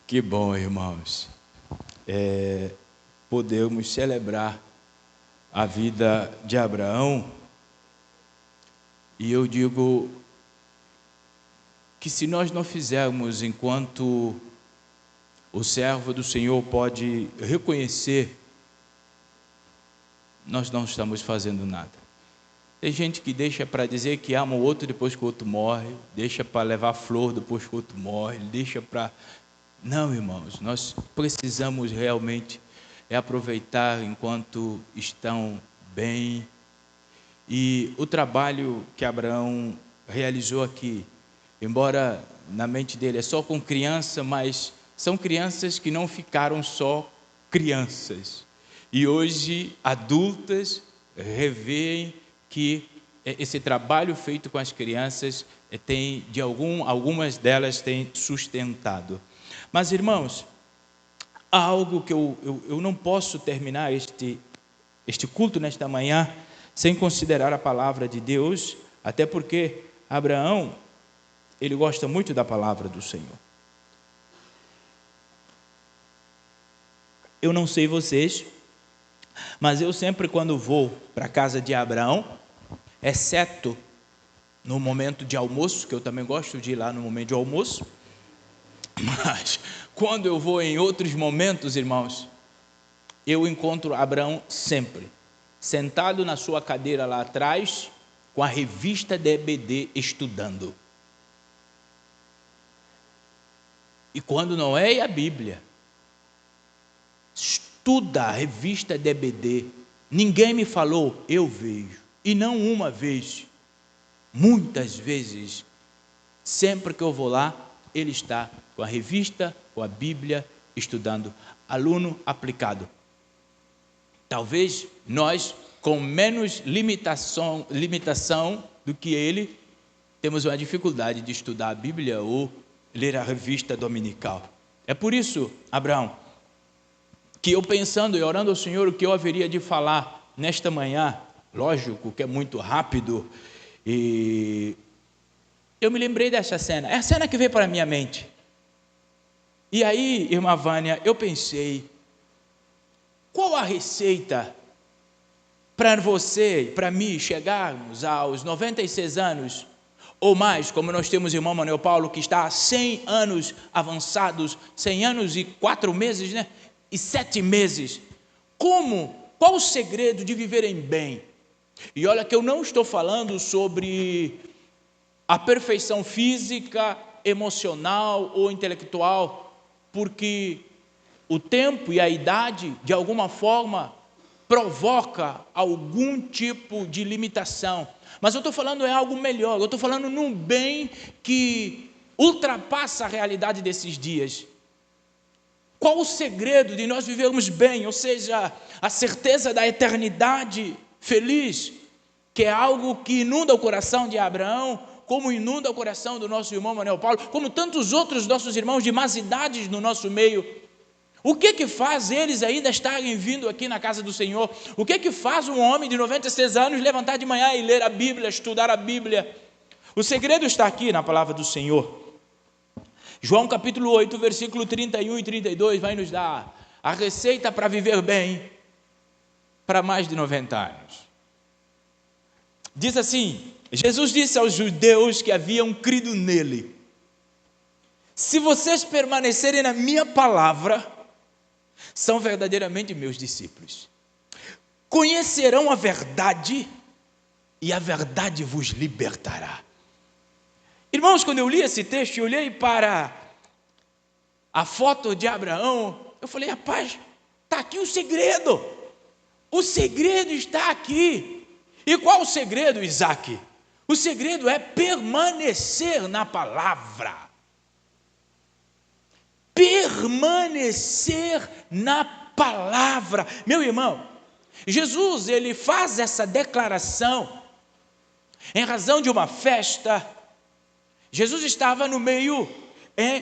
Que bom, irmãos, podemos celebrar a vida de Abraão. E eu digo que se nós não fizermos enquanto o servo do Senhor pode reconhecer, nós não estamos fazendo nada. Tem gente que deixa para dizer que ama o outro depois que o outro morre, deixa para levar flor depois que o outro morre, deixa para... Não, irmãos, nós precisamos realmente aproveitar enquanto estão bem. E o trabalho que Abraão realizou aqui, embora na mente dele é só com criança, mas são crianças que não ficaram só crianças. E hoje, adultas, revêem que esse trabalho feito com as crianças algumas delas têm sustentado. Mas, irmãos, há algo que eu não posso terminar este culto nesta manhã sem considerar a palavra de Deus, até porque Abraão, ele gosta muito da palavra do Senhor. Eu não sei vocês, mas eu sempre quando vou para a casa de Abraão, exceto no momento de almoço, que eu também gosto de ir lá no momento de almoço, mas quando eu vou em outros momentos, irmãos, eu encontro Abraão sempre sentado na sua cadeira lá atrás, com a revista DBD estudando. E quando não é a Bíblia, estuda a revista DBD. Ninguém me falou, eu vejo. E não uma vez, muitas vezes, sempre que eu vou lá, ele está com a revista, com a Bíblia, estudando. Aluno aplicado. Talvez nós, com menos limitação do que ele, temos uma dificuldade de estudar a Bíblia ou ler a revista dominical. É por isso, Abraão, que eu pensando e orando ao Senhor o que eu haveria de falar nesta manhã, lógico que é muito rápido, e eu me lembrei dessa cena, é a cena que veio para a minha mente. E aí, irmã Vânia, eu pensei, qual a receita para você e para mim chegarmos aos 96 anos ou mais, como nós temos o irmão Manuel Paulo, que está há 100 anos avançados, 100 anos e 4 meses, né? E 7 meses. Qual o segredo de viverem bem? E olha que eu não estou falando sobre a perfeição física, emocional ou intelectual, porque o tempo e a idade, de alguma forma, provoca algum tipo de limitação. Mas eu estou falando algo melhor, eu estou falando num bem que ultrapassa a realidade desses dias. Qual o segredo de nós vivermos bem, ou seja, a certeza da eternidade feliz, que é algo que inunda o coração de Abraão, como inunda o coração do nosso irmão Manuel Paulo, como tantos outros nossos irmãos de mais idades no nosso meio. O que faz eles ainda estarem vindo aqui na casa do Senhor? O que faz um homem de 96 anos levantar de manhã e ler a Bíblia, estudar a Bíblia? O segredo está aqui na palavra do Senhor. João capítulo 8, versículo 31 e 32 vai nos dar a receita para viver bem para mais de 90 anos. Diz assim, Jesus disse aos judeus que haviam crido nele: se vocês permanecerem na minha palavra, são verdadeiramente meus discípulos. Conhecerão a verdade e a verdade vos libertará. Irmãos, quando eu li esse texto e olhei para a foto de Abraão, eu falei, rapaz, está aqui o segredo. O segredo está aqui. E qual o segredo, Isaac? O segredo é permanecer na palavra. Permanecer na palavra. Meu irmão, Jesus, ele faz essa declaração em razão de uma festa. Jesus estava no meio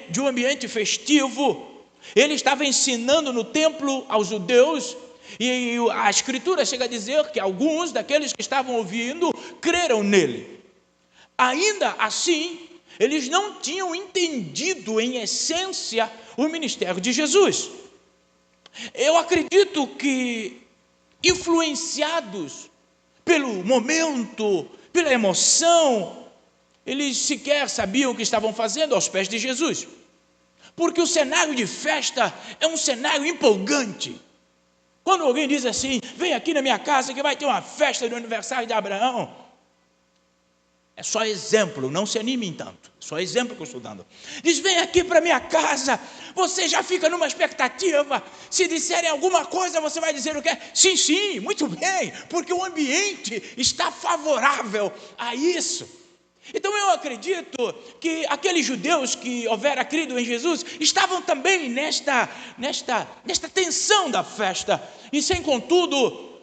de um ambiente festivo. Ele estava ensinando no templo aos judeus. E a Escritura chega a dizer que alguns daqueles que estavam ouvindo creram nele. Ainda assim, eles não tinham entendido em essência o ministério de Jesus. Eu acredito que, influenciados pelo momento, pela emoção, eles sequer sabiam o que estavam fazendo aos pés de Jesus. Porque o cenário de festa é um cenário empolgante. Quando alguém diz assim, vem aqui na minha casa que vai ter uma festa do aniversário de Abraão, é só exemplo, não se animem tanto, só exemplo que eu estou dando. Diz, vem aqui para minha casa, você já fica numa expectativa, se disserem alguma coisa, você vai dizer o quê? Sim, sim, muito bem, porque o ambiente está favorável a isso. Então eu acredito que aqueles judeus que houvera crido em Jesus estavam também nesta tensão da festa, e sem contudo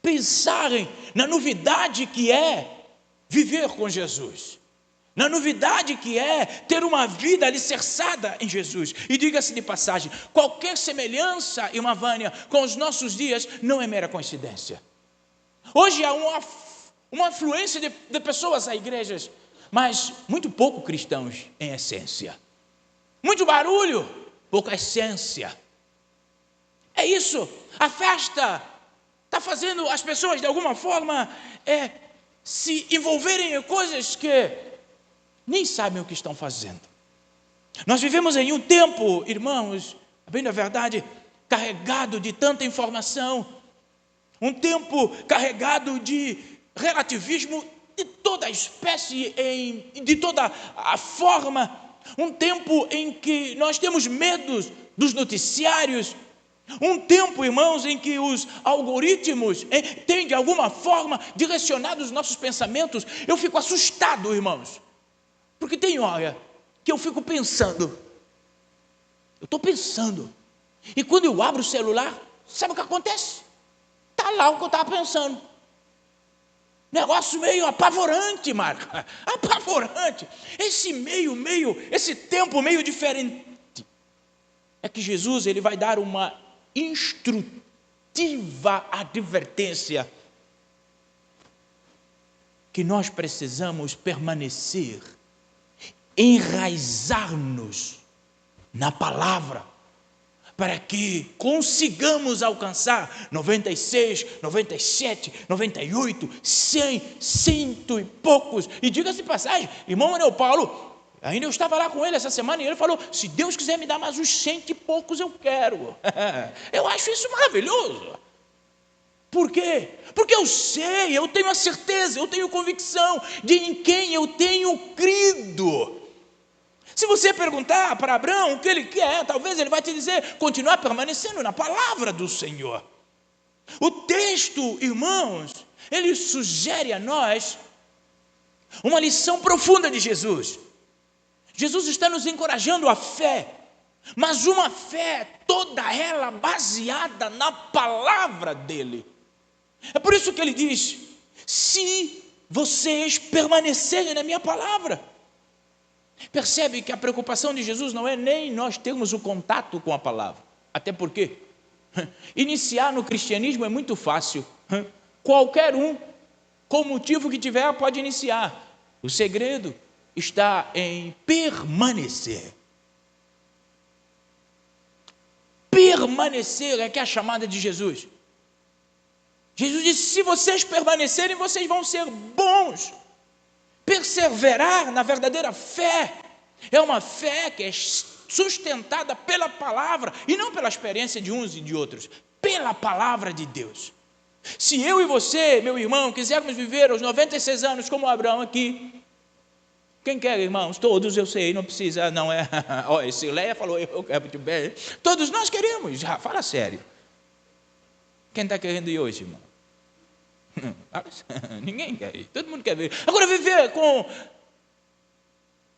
pensarem na novidade que é viver com Jesus, na novidade que é ter uma vida alicerçada em Jesus. E diga-se de passagem, qualquer semelhança, irmã Vânia, com os nossos dias não é mera coincidência. Hoje há uma afluência de pessoas a igrejas, mas muito pouco cristãos em essência. Muito barulho, pouca essência. É isso, a festa está fazendo as pessoas de alguma forma se envolverem em coisas que nem sabem o que estão fazendo. Nós vivemos em um tempo, irmãos, bem na verdade, carregado de tanta informação, um tempo carregado de relativismo de toda a espécie, de toda a forma, um tempo em que nós temos medo dos noticiários, um tempo, irmãos, em que os algoritmos têm de alguma forma direcionado os nossos pensamentos. Eu fico assustado, irmãos, porque tem hora que eu fico pensando, eu estou pensando, e quando eu abro o celular, sabe o que acontece? Está lá o que eu estava pensando. Negócio meio apavorante, Marca, apavorante. Esse tempo meio diferente. É que Jesus, ele vai dar uma instrutiva advertência que nós precisamos permanecer, enraizar-nos na palavra, para que consigamos alcançar 96, 97, 98, 100, cento e poucos. E diga-se de passagem, irmão Manuel Paulo, ainda eu estava lá com ele essa semana e ele falou, se Deus quiser me dar mais uns 100 e poucos, eu quero. Eu acho isso maravilhoso. Por quê? Porque eu sei, eu tenho a certeza, eu tenho convicção de em quem eu tenho crido. Se você perguntar para Abraão o que ele quer, talvez ele vai te dizer, continuar permanecendo na palavra do Senhor. O texto, irmãos, ele sugere a nós uma lição profunda de Jesus. Jesus está nos encorajando a fé, mas uma fé toda ela baseada na palavra dele. É por isso que ele diz, se vocês permanecerem na minha palavra. Percebe que a preocupação de Jesus não é nem nós termos o contato com a palavra, até porque iniciar no cristianismo é muito fácil, qualquer um, com o motivo que tiver, pode iniciar. O segredo está em permanecer. Permanecer é que é a chamada de Jesus. Jesus disse, se vocês permanecerem, vocês vão ser bons. Perseverar na verdadeira fé é uma fé que é sustentada pela palavra e não pela experiência de uns e de outros, pela palavra de Deus. Se eu e você, meu irmão, quisermos viver aos 96 anos como Abraão aqui, quem quer, irmãos? Todos, eu sei, não precisa, não é. Olha, Sileia falou, eu quero muito bem. Todos nós queremos, já, fala sério. Quem está querendo ir hoje, irmão? Ninguém quer ir, todo mundo quer ver. Agora viver com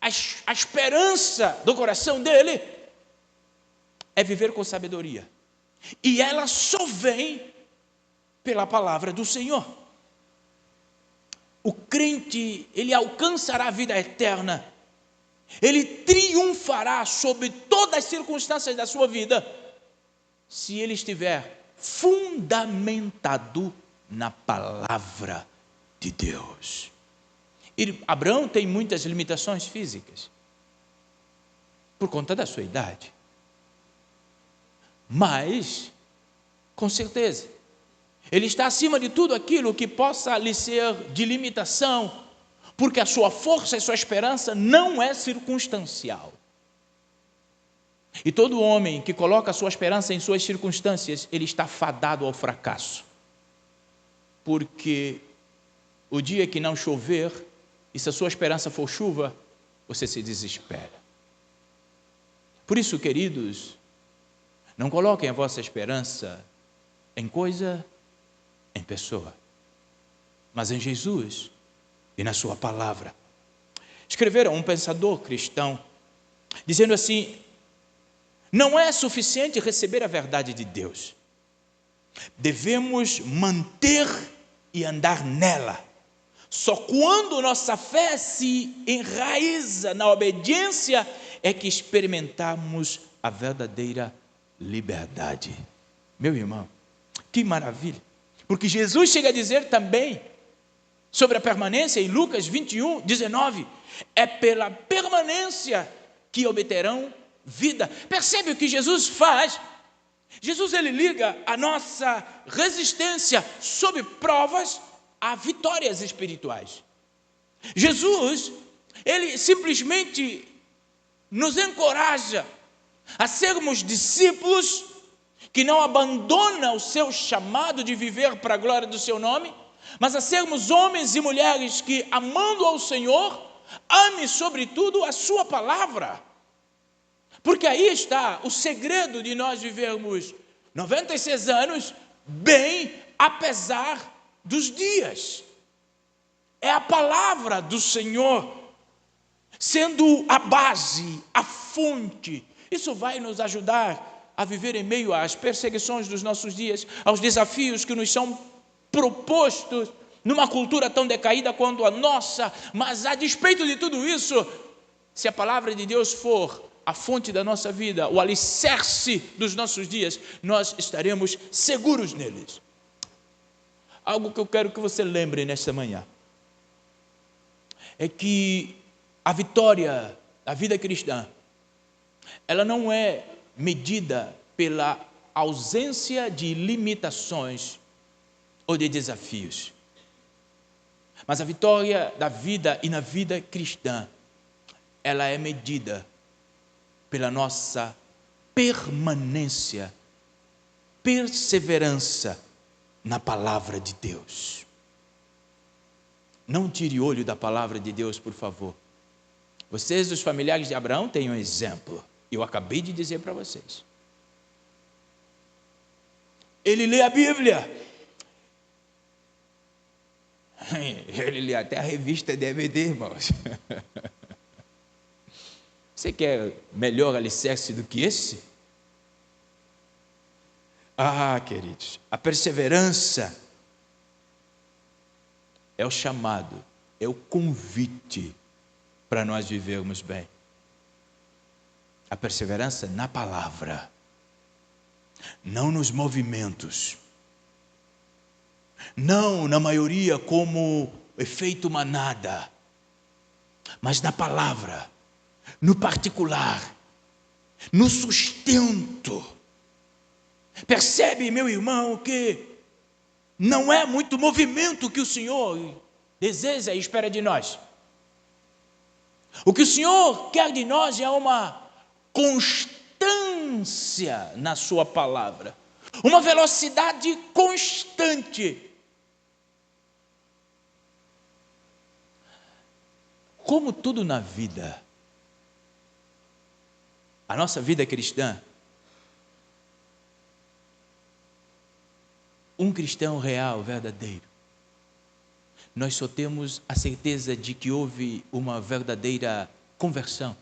a esperança do coração dele é viver com sabedoria, e ela só vem pela palavra do Senhor. O crente, ele alcançará a vida eterna, ele triunfará sobre todas as circunstâncias da sua vida, se ele estiver fundamentado na palavra de Deus. E Abraão tem muitas limitações físicas, por conta da sua idade. Mas, com certeza, ele está acima de tudo aquilo que possa lhe ser de limitação, porque a sua força e sua esperança não é circunstancial. E todo homem que coloca a sua esperança em suas circunstâncias, ele está fadado ao fracasso. Porque o dia que não chover, e se a sua esperança for chuva, você se desespera. Por isso, queridos, não coloquem a vossa esperança em coisa, em pessoa, mas em Jesus e na sua palavra. Escreveram um pensador cristão, dizendo assim: não é suficiente receber a verdade de Deus, devemos manter e andar nela. Só quando nossa fé se enraiza na obediência é que experimentamos a verdadeira liberdade. Meu irmão, que maravilha! Porque Jesus chega a dizer também sobre a permanência em Lucas 21, 19: é pela permanência que obterão vida. Percebe o que Jesus faz? Jesus, ele liga a nossa resistência sob provas a vitórias espirituais. Jesus, ele simplesmente nos encoraja a sermos discípulos que não abandonam o seu chamado de viver para a glória do seu nome, mas a sermos homens e mulheres que, amando ao Senhor, ame sobretudo a sua palavra. Porque aí está o segredo de nós vivermos 96 anos bem, apesar dos dias. É a palavra do Senhor sendo a base, a fonte. Isso vai nos ajudar a viver em meio às perseguições dos nossos dias, aos desafios que nos são propostos numa cultura tão decaída quanto a nossa. Mas a despeito de tudo isso, se a palavra de Deus for a fonte da nossa vida, o alicerce dos nossos dias, nós estaremos seguros neles. Algo que eu quero que você lembre nesta manhã é que a vitória da vida cristã, ela não é medida pela ausência de limitações ou de desafios, mas a vitória da vida e na vida cristã, ela é medida pela nossa permanência, perseverança na palavra de Deus. Não tire olho da palavra de Deus, por favor. Vocês, os familiares de Abraão, têm um exemplo. Eu acabei de dizer para vocês. Ele lê a Bíblia. Ele lê até a revista DVD, irmãos. Você quer melhor alicerce do que esse? Ah, queridos, a perseverança é o chamado, é o convite para nós vivermos bem. A perseverança na palavra, não nos movimentos, não na maioria como efeito manada, mas na palavra, no particular, no sustento. Percebe, meu irmão, que não é muito movimento que o Senhor deseja e espera de nós. O que o Senhor quer de nós é uma constância na sua palavra, uma velocidade constante. Como tudo na vida, a nossa vida cristã, um cristão real, verdadeiro, nós só temos a certeza de que houve uma verdadeira conversão,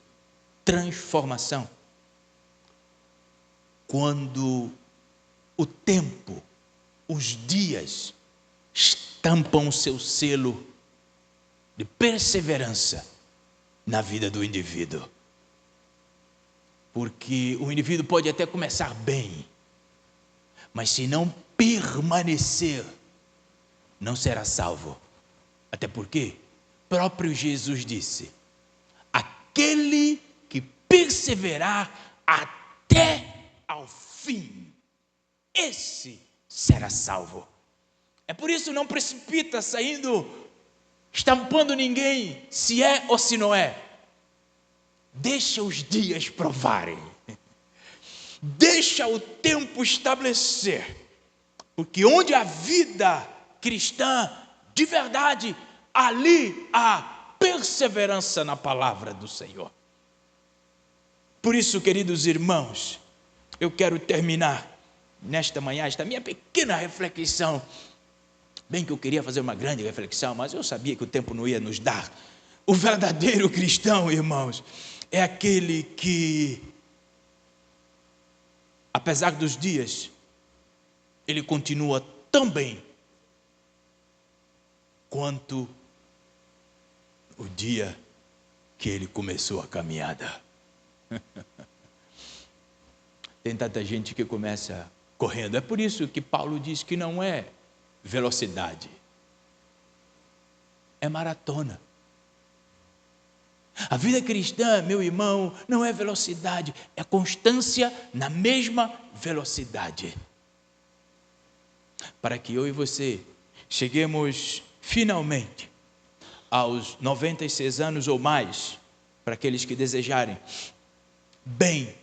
transformação, quando o tempo, os dias, estampam o seu selo de perseverança na vida do indivíduo. Porque o indivíduo pode até começar bem, mas se não permanecer, não será salvo. Até porque próprio Jesus disse: aquele que perseverar até ao fim, esse será salvo. É por isso, não precipita saindo, estampando ninguém, se é ou se não é. Deixa os dias provarem. Deixa o tempo estabelecer. Porque onde há vida cristã de verdade, ali há perseverança na palavra do Senhor. Por isso, queridos irmãos, eu quero terminar nesta manhã esta minha pequena reflexão. Bem que eu queria fazer uma grande reflexão, mas eu sabia que o tempo não ia nos dar. O verdadeiro cristão, irmãos, é aquele que, apesar dos dias, ele continua tão bem quanto o dia que ele começou a caminhada. Tem tanta gente que começa correndo. É por isso que Paulo diz que não é velocidade, é maratona. A vida cristã, meu irmão, não é velocidade, é constância na mesma velocidade. Para que eu e você cheguemos finalmente aos 96 anos ou mais, para aqueles que desejarem, bem,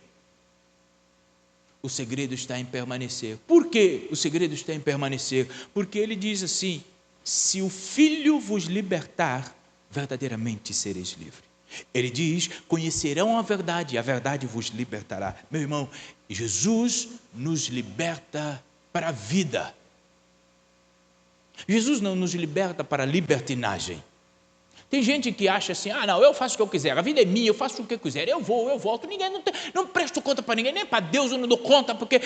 o segredo está em permanecer. Por que o segredo está em permanecer? Porque ele diz assim: se o Filho vos libertar, verdadeiramente sereis livres. Ele diz: conhecerão a verdade vos libertará. Meu irmão, Jesus nos liberta para a vida. Jesus não nos liberta para a libertinagem. Tem gente que acha assim: ah, não, eu faço o que eu quiser, a vida é minha, eu faço o que eu quiser, eu vou, eu volto, ninguém não presto conta para ninguém, nem para Deus eu não dou conta, porque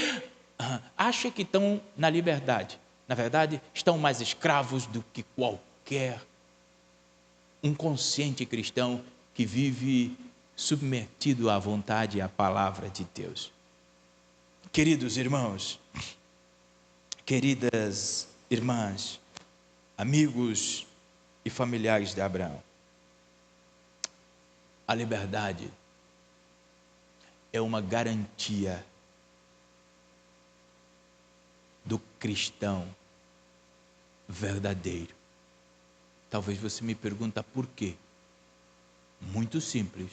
acha que estão na liberdade. Na verdade, estão mais escravos do que qualquer um consciente cristão que vive submetido à vontade e à palavra de Deus. Queridos irmãos, queridas irmãs, amigos e familiares de Abraão, a liberdade é uma garantia do cristão verdadeiro. Talvez você me pergunte por quê? Muito simples,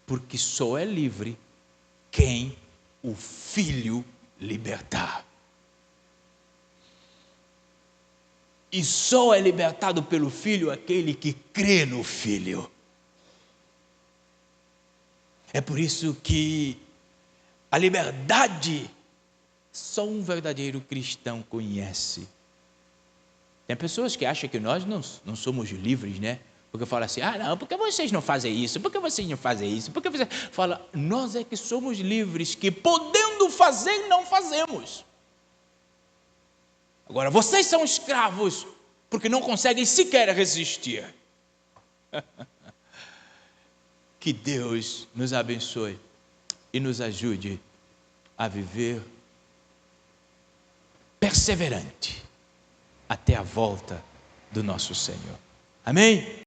porque só é livre quem o Filho libertar. E só é libertado pelo Filho aquele que crê no Filho. É por isso que a liberdade só um verdadeiro cristão conhece. Tem pessoas que acham que nós não somos livres, né? Porque fala assim: ah, não, porque vocês não fazem isso? Porque vocês não fazem isso? Porque vocês... Fala, nós é que somos livres, que podendo fazer, não fazemos. Agora, vocês são escravos, porque não conseguem sequer resistir. Que Deus nos abençoe e nos ajude a viver perseverante até a volta do nosso Senhor. Amém?